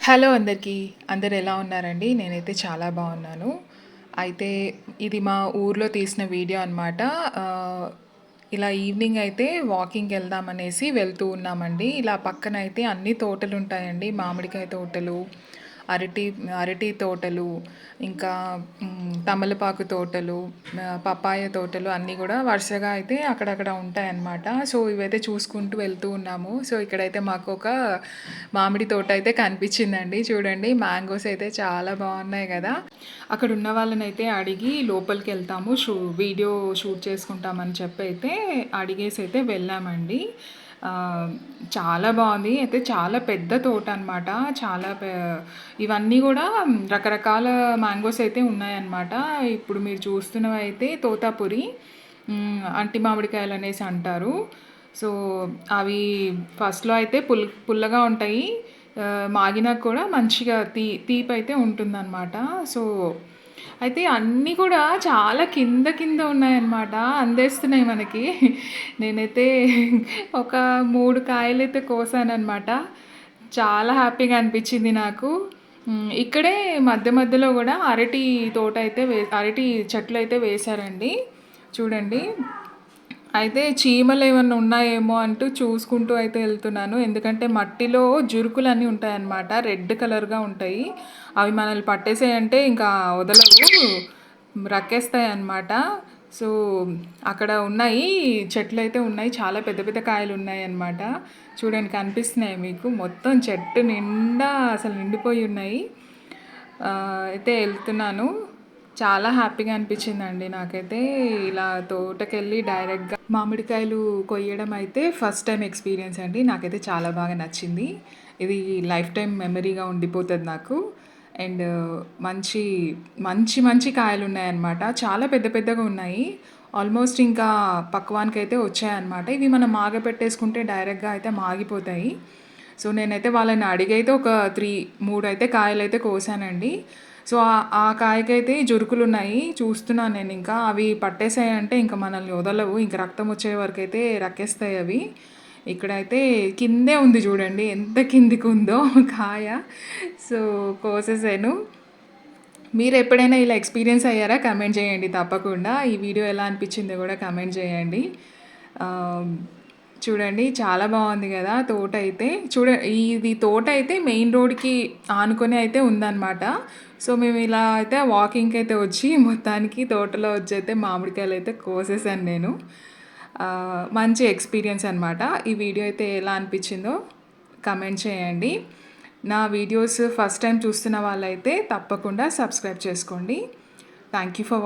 Hello అందరికీ. అందరూ ఎలా ఉన్నారండి? నేనైతే చాలా బాగున్నాను. అయితే ఇది మా ఊర్లో తీసిన వీడియో అనమాట. ఆహ్, ఇలా ఈవినింగ్ అయితే వాకింగ్‌కెళ్దామనేసి వెళ్తూ ఉన్నామండి. ఇలా పక్కనైతే అన్ని తోటలుంటాయండి. మామిడికాయ తోటలు, అరటి అరటి తోటలు, ఇంకా తమలపాకు తోటలు, పపాయ తోటలు అన్నీ గూడా వరుసగా అయితే అక్కడక్కడ ఉంటాయన్నమాట. సో, ఇవైతే చూసుకుంటూ వెళ్తూ ఉన్నాము. సో, ఇక్కడైతే మాకొక మామిడి తోట అయితే కనిపించిందండి. చూడండి మ్యాంగోస్ అయితే చాలా బాగున్నాయి గదా! అక్కడ ఉన్న వాళ్ళనైతే అడిగి లోపలికెళ్తాము. వీడియో షూట్ చేసుకుంటామని చెప్పైతే అడిగేసి అయితే వెళ్ళామండి. ఆహ్, చాలా బాగుంది. అయితే చాలా పెద్ద తోట అనమాట. చాలా ఇవన్నీ గూడా రకరకాల మ్యాంగోస్ అయితే ఉన్నాయన్నమాట. ఇప్పుడు మీరు చూస్తున్నవైతే తోతాపురి, అంటి మామిడికాయలనేసి అంటారు. సో, అవి ఫస్ట్‌లో అయితే పుల్లగా ఉంటాయి. మాగినాక కూడా మంచిగా తీపైతే ఉంటుందనమాట. సో, అయితే అన్నీ కూడా చాలా కింద కింద ఉన్నాయన్నమాట. అందేస్తున్నాయి మనకి. నేనైతే ఒక 3 కాయలైతే కోసాననమాట. చాలా హ్యాపీగా అనిపించింది నాకు. ఇక్కడే మధ్య మధ్యలో గూడా అరటి తోట అయితే అరటి చెట్లయితే వేశారండి. చూడండి. అయితే చీమలేమన్నా ఉన్నాయేమో అంటూ చూసుకుంటూ అయితే ఎళ్తున్నాను. ఎందుకంటే మట్టిలో జురుకులన్నీ ఉంటాయన్నమాట. రెడ్ కలర్‌గా ఉంటాయి. అవి మనల్ని పట్టేసాయంటే ఇంకా వదలవు. రక్కేస్తాయన్నమాట. సో, అక్కడ ఉన్నాయి. చెట్లయితే ఉన్నాయి. చాలా పెద్ద పెద్ద కాయలున్నాయన్నమాట. చూడండి కనిపిస్తున్నాయా మీకు? మొత్తం చెట్టు నిండా అసలు నిండిపోయి ఉన్నాయి. అయితే ఎళ్తున్నాను. చాలా హ్యాపీగా అనిపించిందండి నాకైతే. ఇలా తోటకెళ్ళి డైరెక్ట్‌గా మామిడికాయలు కొయ్యడం అయితే ఫస్ట్ టైమ్ ఎక్స్‌పీరియన్స్ అండి. నాకైతే చాలా బాగా నచ్చింది. ఇది లైఫ్ టైమ్ మెమరీగా ఉండిపోతది నాకు. అండ్ మంచి, మంచి మంచి కాయలున్నాయన్నమాట. చాలా పెద్ద పెద్దగా ఉన్నాయి. ఆల్మోస్ట్ ఇంకా పక్వానికైతే వచ్చాయన్నమాట. ఇవి మనం మాగపెట్టేసుకుంటే డైరెక్ట్‌గా అయితే మాగిపోతాయి. సో, నేనైతే వాళ్ళని అడిగైతే ఒక 3 అయితే కాయలైతే కోసానండి. సో, ఆ కాయకైతే జురుకులున్నాయి. చూస్తున్నాను నేనింకా. అవి పట్టేసాయంటే ఇంక మనల్ని వదలవు. ఇంక రక్తం వచ్చే వరకైతే రక్కేస్తాయి అవి. ఇక్కడైతే కిందే ఉంది చూడండి. ఎంత కిందికుందో కాయ. సో, కోసేసాను. మీరెప్పుడైనా ఇలా ఎక్స్‌పీరియన్స్ అయ్యారా? కామెంట్ చేయండి తప్పకుండా. ఈ వీడియో ఎలా అనిపించిందో కూడా కామెంట్ చేయండి. ఆహ్, చూడండి చాలా బాగుంది కదా! తోటైతే. ఇది తోటైతే మెయిన్ రోడ్‌కి ఆనుకొని అయితే ఉందన్నమాట. సో, మేము ఇలా అయితే వాకింగ్‌కైతే వచ్చి మొత్తానికి తోటలో వచ్చైతే మామిడికాయలైతే కోసేసాను నేను. మంచి ఎక్స్‌పీరియన్స్ అనమాట. ఈ వీడియో అయితే ఎలా అనిపించిందో కామెంట్ చేయండి. నా వీడియోస్ ఫస్ట్ టైం చూస్తున్న వాళ్ళైతే తప్పకుండా సబ్స్క్రైబ్ చేసుకోండి. Thank you for